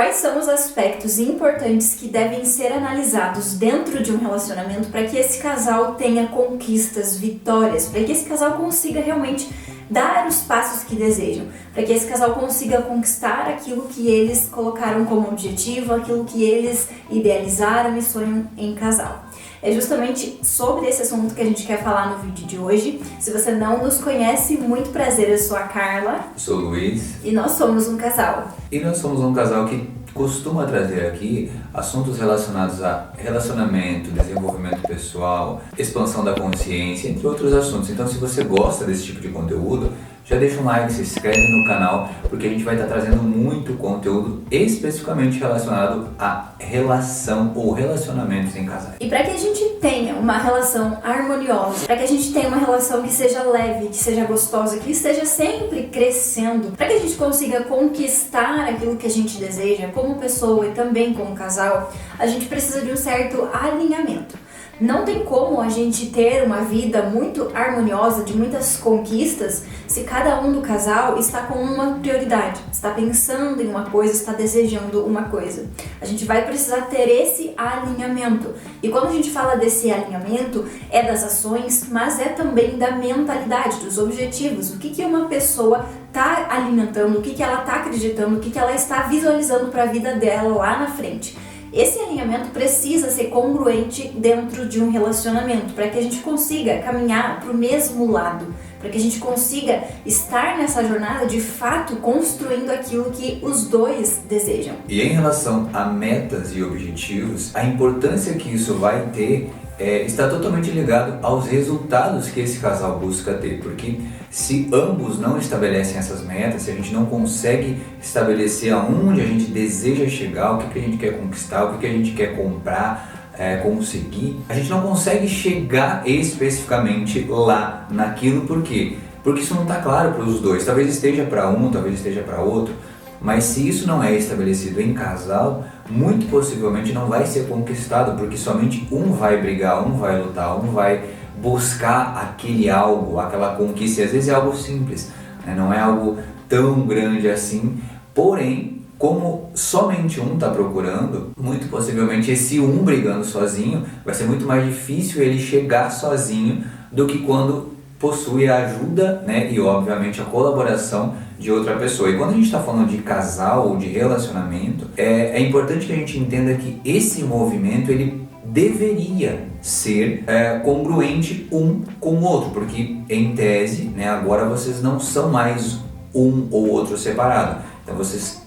Quais são os aspectos importantes que devem ser analisados dentro de um relacionamento para que esse casal tenha conquistas, vitórias, para que esse casal consiga realmente dar os passos que desejam, para que esse casal consiga conquistar aquilo que eles colocaram como objetivo, aquilo que eles idealizaram e sonham em casal. É justamente sobre esse assunto que a gente quer falar no vídeo de hoje. Se você não nos conhece, muito prazer, eu sou a Carla. Sou o Luiz. E nós somos um casal. E nós somos um casal que costuma trazer aqui assuntos relacionados a relacionamento, desenvolvimento pessoal, expansão da consciência, entre outros assuntos. Então, se você gosta desse tipo de conteúdo, já deixa um like, se inscreve no canal, porque a gente vai estar trazendo muito conteúdo especificamente relacionado a relação ou relacionamentos em casais. E para que a gente tenha uma relação harmoniosa, para que a gente tenha uma relação que seja leve, que seja gostosa, que esteja sempre crescendo, para que a gente consiga conquistar aquilo que a gente deseja como pessoa e também como casal, a gente precisa de um certo alinhamento. Não tem como a gente ter uma vida muito harmoniosa, de muitas conquistas, se cada um do casal está com uma prioridade, está pensando em uma coisa, está desejando uma coisa. A gente vai precisar ter esse alinhamento. E quando a gente fala desse alinhamento, é das ações, mas é também da mentalidade, dos objetivos. O que uma pessoa está alimentando, o que ela está acreditando, o que ela está visualizando para a vida dela lá na frente. Esse alinhamento precisa ser congruente dentro de um relacionamento, para que a gente consiga caminhar para o mesmo lado, para que a gente consiga estar nessa jornada de fato construindo aquilo que os dois desejam. E em relação a metas e objetivos, a importância que isso vai ter está totalmente ligado aos resultados que esse casal busca ter, porque se ambos não estabelecem essas metas, se a gente não consegue estabelecer aonde a gente deseja chegar, o que a gente quer conquistar, o que a gente quer comprar, conseguir, a gente não consegue chegar especificamente lá naquilo. Por quê? Porque isso não está claro para os dois. Talvez esteja para um, talvez esteja para outro, mas se isso não é estabelecido em casal, muito possivelmente não vai ser conquistado, porque somente um vai brigar, um vai lutar, um vai buscar aquele algo, aquela conquista. E às vezes é algo simples, né? Não é algo tão grande assim, porém, como somente um está procurando, muito possivelmente esse um brigando sozinho, vai ser muito mais difícil ele chegar sozinho do que quando possui a ajuda, né, e obviamente a colaboração de outra pessoa. E quando a gente está falando de casal ou de relacionamento, é importante que a gente entenda que esse movimento ele deveria ser congruente um com o outro, porque em tese, né, agora vocês não são mais um ou outro separado, então vocês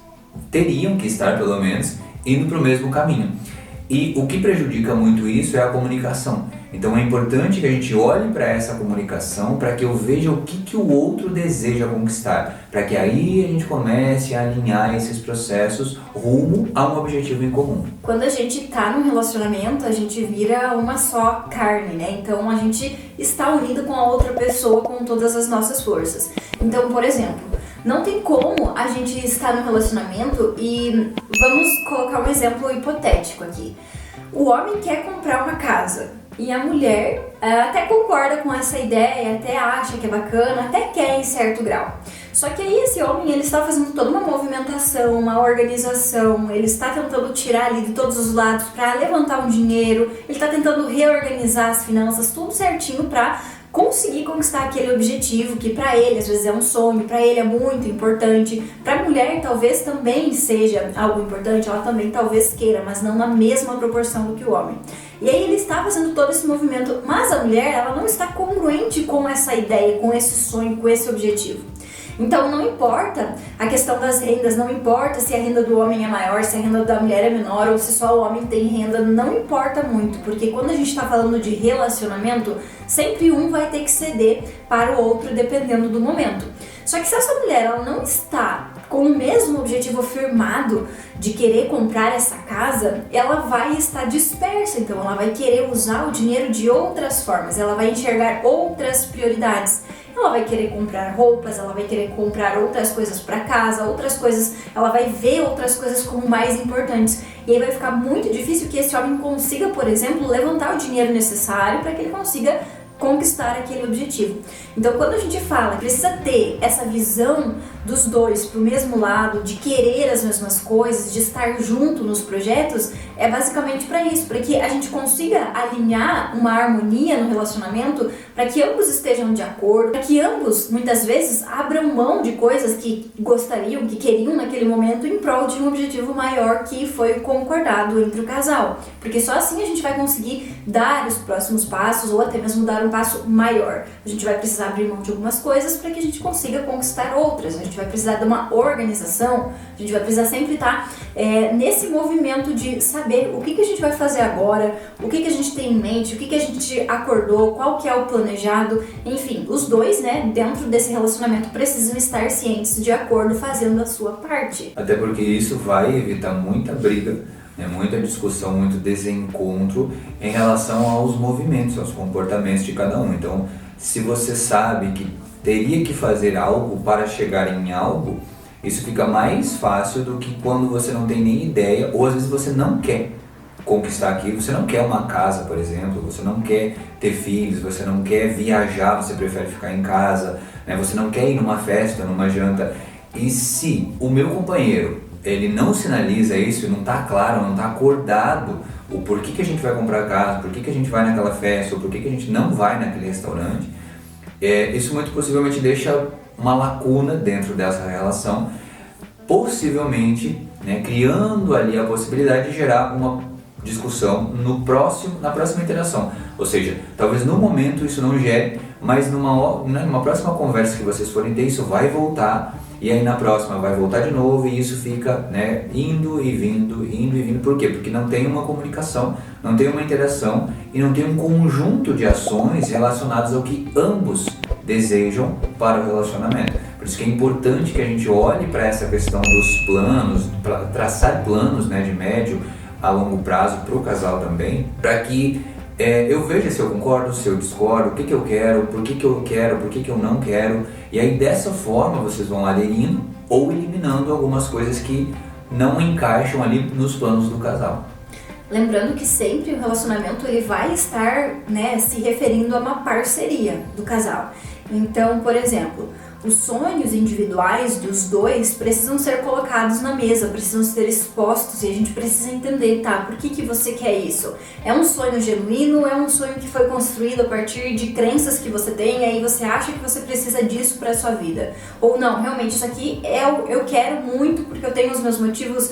teriam que estar pelo menos indo para o mesmo caminho. E o que prejudica muito isso é a comunicação. Então é importante que a gente olhe para essa comunicação, para que eu veja o que o outro deseja conquistar, para que aí a gente comece a alinhar esses processos rumo a um objetivo em comum. Quando a gente está num relacionamento, a gente vira uma só carne, né? Então a gente está unido com a outra pessoa com todas as nossas forças. Então, por exemplo, não tem como a gente estar num relacionamento e vamos colocar um exemplo hipotético aqui. O homem quer comprar uma casa e a mulher até concorda com essa ideia, até acha que é bacana, até quer em certo grau. Só que aí esse homem ele está fazendo toda uma movimentação, uma organização, ele está tentando tirar ali de todos os lados para levantar um dinheiro, ele está tentando reorganizar as finanças, tudo certinho para conseguir conquistar aquele objetivo que para ele às vezes é um sonho, para ele é muito importante, para a mulher talvez também seja algo importante, ela também talvez queira, mas não na mesma proporção do que o homem. E aí ele está fazendo todo esse movimento, mas a mulher ela não está congruente com essa ideia, com esse sonho, com esse objetivo. Então não importa a questão das rendas, não importa se a renda do homem é maior, se a renda da mulher é menor ou se só o homem tem renda, não importa muito, porque quando a gente está falando de relacionamento, sempre um vai ter que ceder para o outro dependendo do momento. Só que se essa mulher ela não está com o mesmo objetivo firmado de querer comprar essa casa, ela vai estar dispersa, então ela vai querer usar o dinheiro de outras formas, ela vai enxergar outras prioridades. Ela vai querer comprar roupas, ela vai querer comprar outras coisas para casa, outras coisas, ela vai ver outras coisas como mais importantes. E aí vai ficar muito difícil que esse homem consiga, por exemplo, levantar o dinheiro necessário para que ele consiga conquistar aquele objetivo. Então, quando a gente fala que precisa ter essa visão dos dois pro mesmo lado, de querer as mesmas coisas, de estar junto nos projetos, é basicamente para isso, para que a gente consiga alinhar uma harmonia no relacionamento, para que ambos estejam de acordo, para que ambos, muitas vezes, abram mão de coisas que gostariam, que queriam naquele momento, em prol de um objetivo maior que foi concordado entre o casal. Porque só assim a gente vai conseguir dar os próximos passos, ou até mesmo dar um passo maior. A gente vai precisar abrir mão de algumas coisas para que a gente consiga conquistar outras. A gente vai precisar de uma organização, a gente vai precisar sempre estar nesse movimento de saber o que a gente vai fazer agora, o que a gente tem em mente, o que a gente acordou, qual que é o planejado. Enfim, os dois, né, dentro desse relacionamento precisam estar cientes, de acordo, fazendo a sua parte. Até porque isso vai evitar muita briga, né, muita discussão, muito desencontro em relação aos movimentos, aos comportamentos de cada um. Então, se você sabe que teria que fazer algo para chegar em algo, isso fica mais fácil do que quando você não tem nem ideia, ou às vezes você não quer conquistar aquilo, você não quer uma casa, por exemplo, você não quer ter filhos, você não quer viajar, você prefere ficar em casa, né, você não quer ir numa festa, numa janta. E se o meu companheiro, ele não sinaliza isso, não está claro, não está acordado o porquê que a gente vai comprar casa, porquê que a gente vai naquela festa, ou porquê que a gente não vai naquele restaurante, isso muito possivelmente deixa uma lacuna dentro dessa relação, possivelmente, né, criando ali a possibilidade de gerar uma discussão na próxima interação. Ou seja, talvez no momento isso não gere, mas numa próxima conversa que vocês forem ter, isso vai voltar, e aí na próxima vai voltar de novo, e isso fica, né, indo e vindo. Por quê? Porque não tem uma comunicação, não tem uma interação e não tem um conjunto de ações relacionadas ao que ambos desejam para o relacionamento. Por isso que é importante que a gente olhe para essa questão dos planos, para traçar planos, né, de médio a longo prazo para o casal também, para que eu veja se eu concordo, se eu discordo, o que eu quero, por que eu quero, por que eu não quero, e aí dessa forma vocês vão aderindo ou eliminando algumas coisas que não encaixam ali nos planos do casal. Lembrando que sempre o relacionamento ele vai estar, né, se referindo a uma parceria do casal. Então, por exemplo, os sonhos individuais dos dois precisam ser colocados na mesa, precisam ser expostos, e a gente precisa entender, tá, por que você quer isso? É um sonho genuíno? É um sonho que foi construído a partir de crenças que você tem, e aí você acha que você precisa disso para a sua vida? Ou não, realmente isso aqui eu quero muito porque eu tenho os meus motivos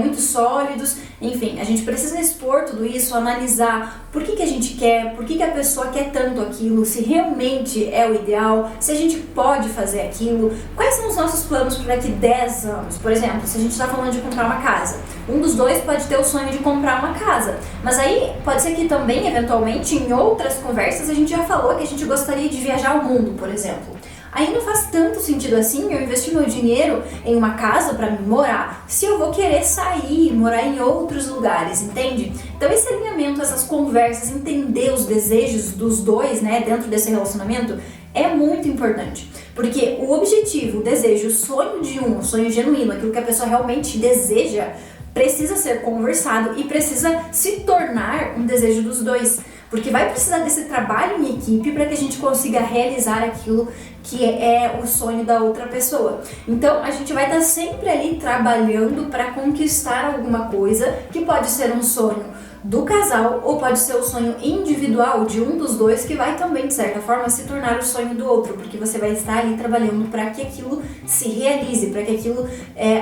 muito sólidos. Enfim, a gente precisa expor tudo isso, analisar por que a gente quer, por que a pessoa quer tanto aquilo, se realmente é o ideal, se a gente pode fazer aquilo, quais são os nossos planos para daqui 10 anos. Por exemplo, se a gente está falando de comprar uma casa, um dos dois pode ter o sonho de comprar uma casa, mas aí pode ser que também, eventualmente, em outras conversas, a gente já falou que a gente gostaria de viajar ao mundo, por exemplo. Aí não faz tanto sentido assim eu investir meu dinheiro em uma casa para mim morar, se eu vou querer sair, morar em outros lugares, entende? Então esse alinhamento, essas conversas, entender os desejos dos dois, né, dentro desse relacionamento, é muito importante. Porque o objetivo, o desejo, o sonho de um, o sonho genuíno, aquilo que a pessoa realmente deseja, precisa ser conversado e precisa se tornar um desejo dos dois. Porque vai precisar desse trabalho em equipe para que a gente consiga realizar aquilo que é o sonho da outra pessoa. Então a gente vai estar sempre ali trabalhando para conquistar alguma coisa, que pode ser um sonho do casal ou pode ser o sonho individual de um dos dois, que vai também, de certa forma, se tornar o sonho do outro, porque você vai estar ali trabalhando para que aquilo se realize, para que aquilo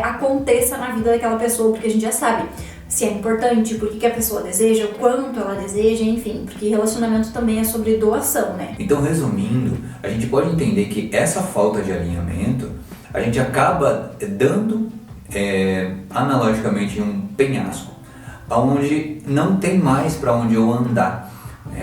aconteça na vida daquela pessoa, porque a gente já sabe se é importante, por que a pessoa deseja, o quanto ela deseja, enfim, porque relacionamento também é sobre doação, né? Então, resumindo, a gente pode entender que essa falta de alinhamento, a gente acaba dando, analogicamente, um penhasco, onde não tem mais para onde eu andar.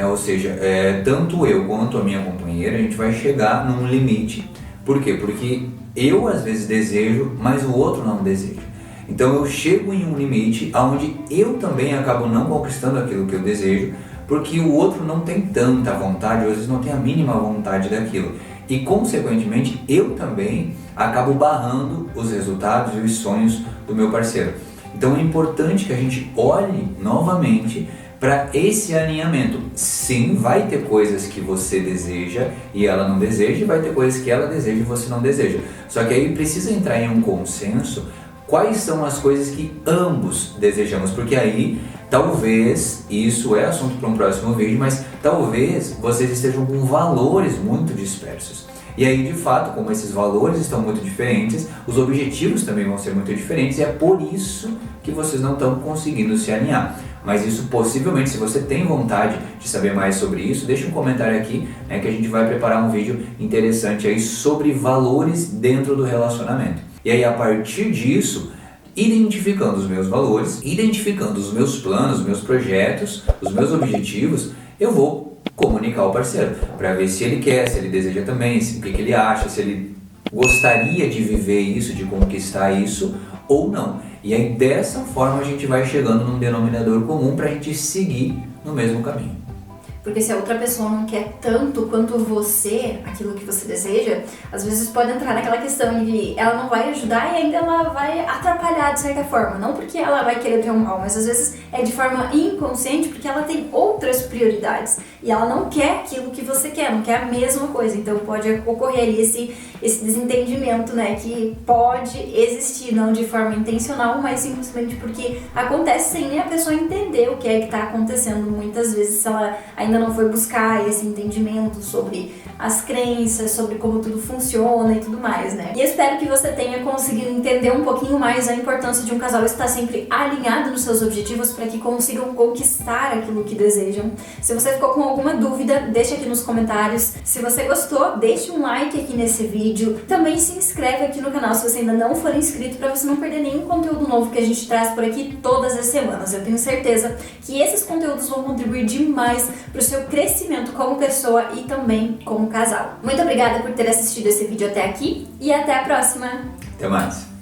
Ou seja, tanto eu quanto a minha companheira, a gente vai chegar num limite. Por quê? Porque eu às vezes desejo, mas o outro não deseja. Então eu chego em um limite onde eu também acabo não conquistando aquilo que eu desejo, porque o outro não tem tanta vontade, ou às vezes não tem a mínima vontade daquilo. E consequentemente eu também acabo barrando os resultados e os sonhos do meu parceiro. Então é importante que a gente olhe novamente para esse alinhamento. Sim, vai ter coisas que você deseja e ela não deseja, e vai ter coisas que ela deseja e você não deseja. Só que aí precisa entrar em um consenso quais são as coisas que ambos desejamos, porque aí talvez, isso é assunto para um próximo vídeo, mas talvez vocês estejam com valores muito dispersos. E aí, de fato, como esses valores estão muito diferentes, os objetivos também vão ser muito diferentes, e é por isso que vocês não estão conseguindo se alinhar. Mas isso possivelmente, se você tem vontade de saber mais sobre isso, deixa um comentário aqui, né, que a gente vai preparar um vídeo interessante aí sobre valores dentro do relacionamento. E aí, a partir disso, identificando os meus valores, identificando os meus planos, os meus projetos, os meus objetivos, eu vou comunicar ao parceiro, para ver se ele quer, se ele deseja também, o que ele acha, se ele gostaria de viver isso, de conquistar isso ou não. E aí dessa forma a gente vai chegando num denominador comum para a gente seguir no mesmo caminho. Porque se a outra pessoa não quer tanto quanto você, aquilo que você deseja, às vezes pode entrar naquela questão de ela não vai ajudar e ainda ela vai atrapalhar de certa forma. Não porque ela vai querer ter um mal, mas às vezes é de forma inconsciente porque ela tem outras prioridades. E ela não quer aquilo que você quer, não quer a mesma coisa. Então pode ocorrer ali esse desentendimento, né? Que pode existir, não de forma intencional, mas simplesmente porque acontece sem a pessoa entender o que é que está acontecendo. Muitas vezes se ela ainda não foi buscar esse entendimento sobre as crenças, sobre como tudo funciona e tudo mais, né? E eu espero que você tenha conseguido entender um pouquinho mais a importância de um casal estar sempre alinhado nos seus objetivos para que consigam conquistar aquilo que desejam. Se você ficou com alguma dúvida, deixa aqui nos comentários. Se você gostou, deixe um like aqui nesse vídeo. Também se inscreve aqui no canal se você ainda não for inscrito, para você não perder nenhum conteúdo novo que a gente traz por aqui todas as semanas. Eu tenho certeza que esses conteúdos vão contribuir demais para o seu crescimento como pessoa e também como casal. Muito obrigada por ter assistido esse vídeo até aqui e até a próxima! Até mais!